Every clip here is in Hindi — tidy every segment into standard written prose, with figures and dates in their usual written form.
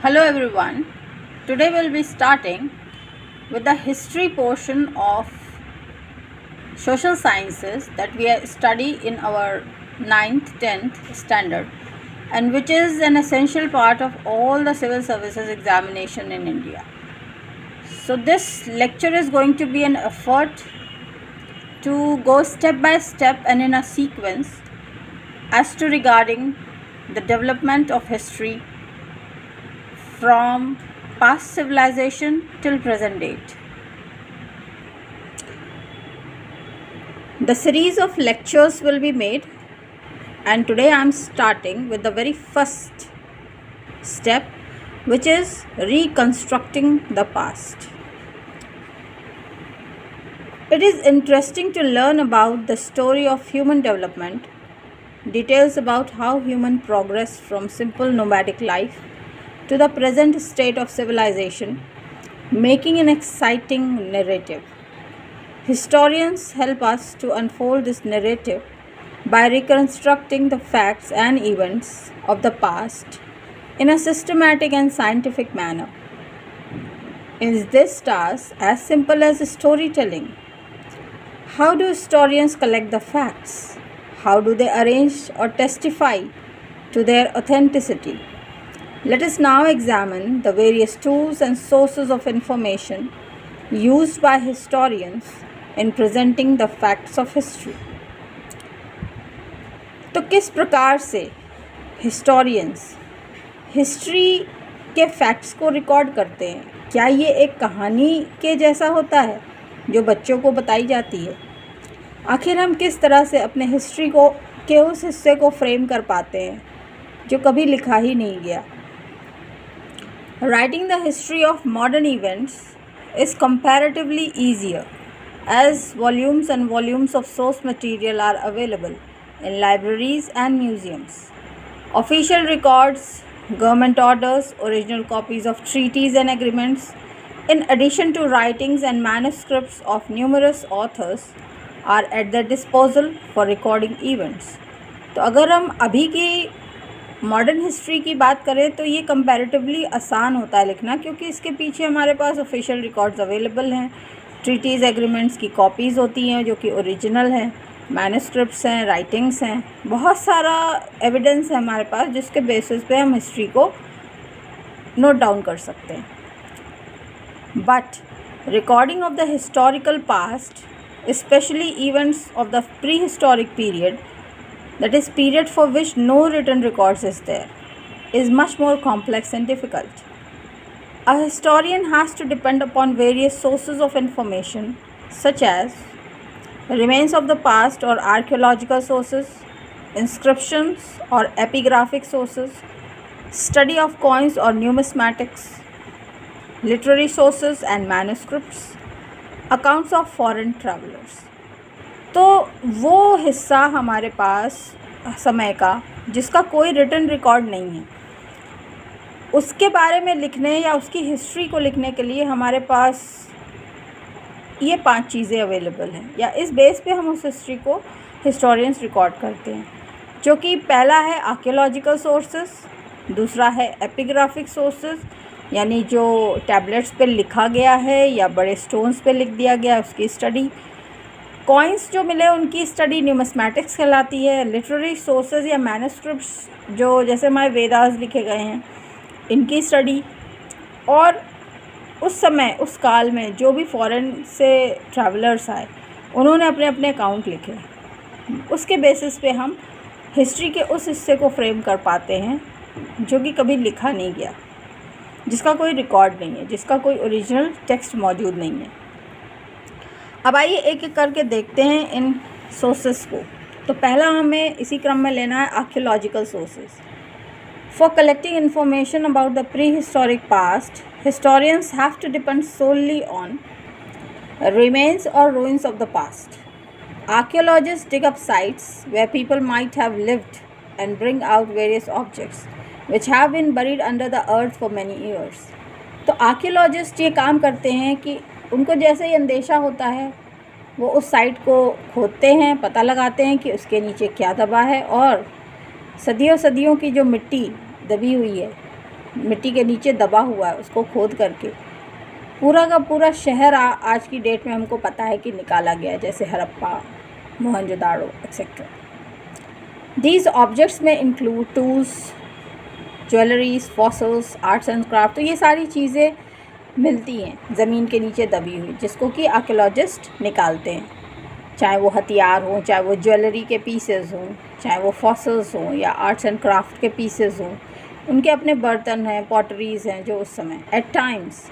Hello everyone. Today we'll be starting with the history portion of social sciences that we study in our 9th 10th standard, and which is an essential part of all the civil services examination in India. So this lecture is going to be an effort to go step by step and in a sequence as to regarding the development of history from past civilization till present date. The series of lectures will be made, and today I am starting with the very first step, which is reconstructing the past. It is interesting to learn about the story of human development, details about how human progressed from simple nomadic life to the present state of civilization, making an exciting narrative. Historians help us to unfold this narrative by reconstructing the facts and events of the past in a systematic and scientific manner. Is this task as simple as storytelling? How do historians collect the facts? How do they arrange or testify to their authenticity? Let us now examine the various tools and sources of information used by historians in presenting the facts of history. तो किस प्रकार से historians हिस्ट्री के फैक्ट्स को रिकॉर्ड करते हैं? क्या ये एक कहानी के जैसा होता है जो बच्चों को बताई जाती है? आखिर हम किस तरह से अपने हिस्ट्री को के उस हिस्से को फ्रेम कर पाते हैं जो कभी लिखा ही नहीं गया? Writing the history of modern events is comparatively easier, as volumes and volumes of source material are available in libraries and museums. Official records, government orders, original copies of treaties and agreements, in addition to writings and manuscripts of numerous authors, are at their disposal for recording events. तो अगर हम अभी की मॉडर्न हिस्ट्री की बात करें तो ये कंपैरेटिवली आसान होता है लिखना, क्योंकि इसके पीछे हमारे पास ऑफिशियल रिकॉर्ड्स अवेलेबल हैं, ट्रीटीज़ एग्रीमेंट्स की कॉपीज़ होती हैं जो कि ओरिजिनल हैं, मैन्युस्क्रिप्ट्स हैं, राइटिंग्स हैं, बहुत सारा एविडेंस है हमारे पास जिसके बेसिस पे हम हिस्ट्री को नोट डाउन कर सकते हैं. But recording of the historical past, especially events of the prehistoric period, that is period for which no written records is there, is much more complex and difficult. A historian has to depend upon various sources of information such as remains of the past or archaeological sources, inscriptions or epigraphic sources, study of coins or numismatics, literary sources and manuscripts, accounts of foreign travellers. तो वो हिस्सा हमारे पास समय का जिसका कोई रिटन रिकॉर्ड नहीं है, उसके बारे में लिखने या उसकी हिस्ट्री को लिखने के लिए हमारे पास ये 5 चीज़ें अवेलेबल हैं, या इस बेस पे हम उस हिस्ट्री को हिस्टोरियंस रिकॉर्ड करते हैं, जो कि पहला है आर्कियोलॉजिकल सोर्सेस, दूसरा है एपिग्राफिक सोर्सेस, यानी जो टैबलेट्स पे लिखा गया है या बड़े स्टोन्स पे लिख दिया गया है उसकी स्टडी, कॉइन्स जो मिले उनकी स्टडी न्यूमिस्मैटिक्स कहलाती है, लिटरेरी सोर्सेज या मैन्युस्क्रिप्ट्स जो जैसे हमारे वेदास लिखे गए हैं इनकी स्टडी, और उस समय उस काल में जो भी फॉरेन से ट्रैवलर्स आए उन्होंने अपने अपने अकाउंट लिखे, उसके बेसिस पे हम हिस्ट्री के उस हिस्से को फ्रेम कर पाते हैं जो कि कभी लिखा नहीं गया, जिसका कोई रिकॉर्ड नहीं है, जिसका कोई ओरिजिनल टेक्स्ट मौजूद नहीं है. अब आइए एक एक करके देखते हैं इन सोर्सेस को. तो पहला हमें इसी क्रम में लेना है archaeological sources. For collecting information about the prehistoric past, historians have to depend solely on remains or ruins of the past. Archaeologists dig up sites where people might have lived and bring out various objects which have been buried under the earth for many years. तो आर्कियोलॉजिस्ट ये काम करते हैं कि उनको जैसे ही अंदेशा होता है वो उस साइट को खोदते हैं, पता लगाते हैं कि उसके नीचे क्या दबा है, और सदियों सदियों की जो मिट्टी दबी हुई है मिट्टी के नीचे दबा हुआ है उसको खोद करके पूरा का पूरा शहर आज की डेट में हमको पता है कि निकाला गया है, जैसे Harappa, Mohenjodaro etcetera. These objects में include tools, jewelleries, fossils, arts and craft. तो ये सारी चीज़ें मिलती हैं ज़मीन के नीचे दबी हुई, जिसको कि आर्कियोलॉजिस्ट निकालते हैं, चाहे वो हथियार हों, चाहे वो ज्वेलरी के पीसेस हों, चाहे वो फॉसिल्स हों या आर्ट्स एंड क्राफ्ट के पीसेस हों। उनके अपने बर्तन हैं, पॉटरीज हैं जो उस समय। At times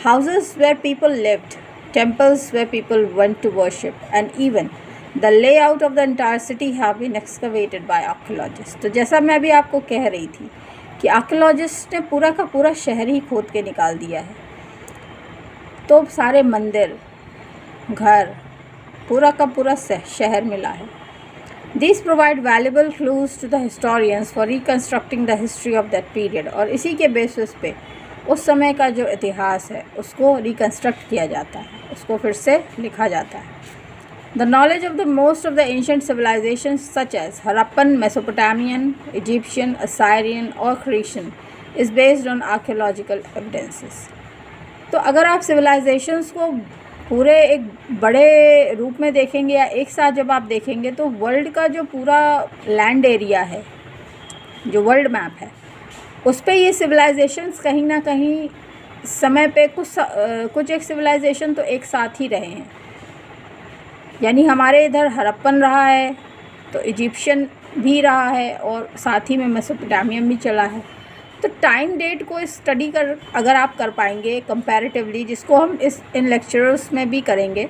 houses where people lived, temples where people went to worship, and even the layout of the entire city have been excavated by archaeologist. तो जैसा मैं अभी आपको कह रही थी कि आर्कियोलॉजिस्ट ने पूरा का पूरा शहर ही खोद के निकाल दिया है। तो सारे मंदिर, घर, पूरा का पूरा शहर मिला है। These provide valuable clues to the historians for reconstructing the history of that period। और इसी के बेसिस पे उस समय का जो इतिहास है उसको रिकन्स्ट्रक्ट किया जाता है, उसको फिर से लिखा जाता है। The knowledge of the most of the ancient civilizations such as Harappan, Mesopotamian, Egyptian, Assyrian or Cretan is based on archaeological evidences। तो अगर आप सिविलाइजेशंस को पूरे एक बड़े रूप में देखेंगे या एक साथ जब आप देखेंगे तो वर्ल्ड का जो पूरा लैंड एरिया है, जो वर्ल्ड मैप है, उस पे ये सिविलाइजेशंस कहीं ना कहीं समय पे कुछ एक सिविलाइजेशन तो एक साथ ही रहे हैं। यानी हमारे इधर हड़प्पन रहा है तो इजिप्शियन भी रहा है और साथ ही में मेसोपोटामियन भी चला है। तो टाइम डेट को स्टडी कर अगर आप कर पाएंगे कंपैरेटिवली, जिसको हम इन लेक्चर्स में भी करेंगे,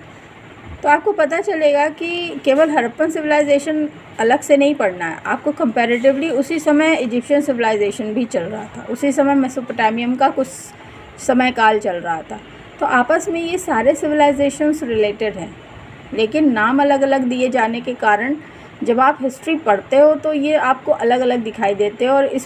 तो आपको पता चलेगा कि केवल हड़प्पन सिविलाइजेशन अलग से नहीं पढ़ना है, आपको कंपैरेटिवली उसी समय इजिप्शियन सिविलाइजेशन भी चल रहा था, उसी समय मेसोपोटामियम का कुछ समय काल चल रहा था। तो आपस में ये सारे सिविलाइजेशंस रिलेटेड हैं, लेकिन नाम अलग अलग दिए जाने के कारण जब आप हिस्ट्री पढ़ते हो तो ये आपको अलग अलग दिखाई देते हैं। और इस